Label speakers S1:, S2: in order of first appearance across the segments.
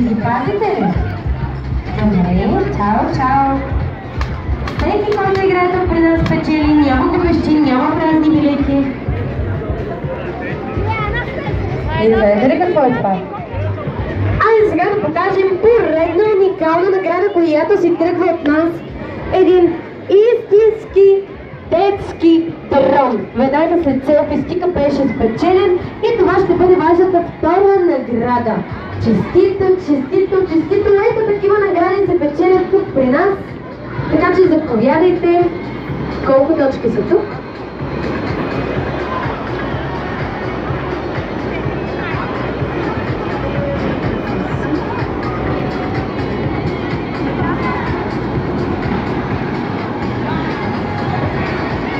S1: ги пазите ли? Добре, чао, чао! Всеки, който играе тук при нас печели, няма купещи, няма празни билети. Знаете ли какво е това? Айде сега да покажем поредна уникална награда, която си тръгва от нас. Един истински детски дрон. Веднага след селфи стика беше спечелен и това ще бъде вашата втора награда. Честито, честито, честито! Ето такива награди се печелят тук при нас. Така че заповядайте. Колко точки са тук?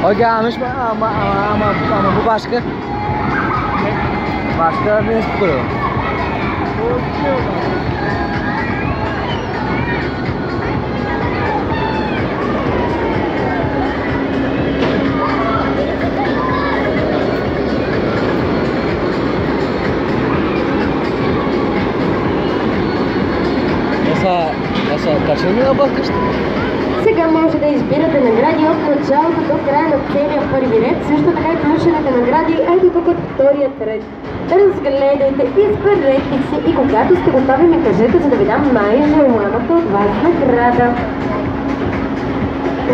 S2: Olha, mas uma bobasca. Bobasca nem se curou. Essa cachorra é boa questão.
S1: Сега може да избирате награди от началото до края на целия първи ред, също така и плюшените награди, ето тук от вторият ред. Разгледайте, изберете се и когато сте готови ми кажете, за да ви дам най-желаната от вас награда.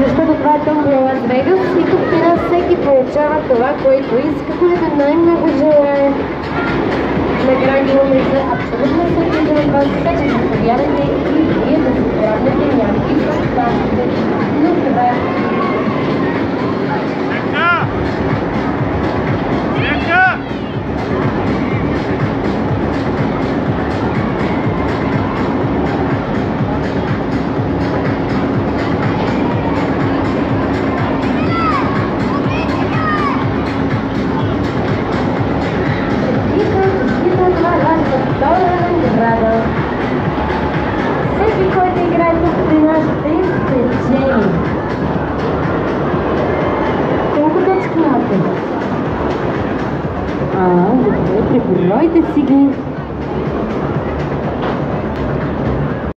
S1: Защото това е Томбола Лас Вегас и тук при нас всеки получава това, което иска, което най-много желае. Награди имаме за абсолютно всеки един от вас, така че заповядайте и вие да се грабнете някакви фантастите. Но това е... Всеки, който играе тук при нас, ще спечели. Колко точки имате? Добре, преброите си ги.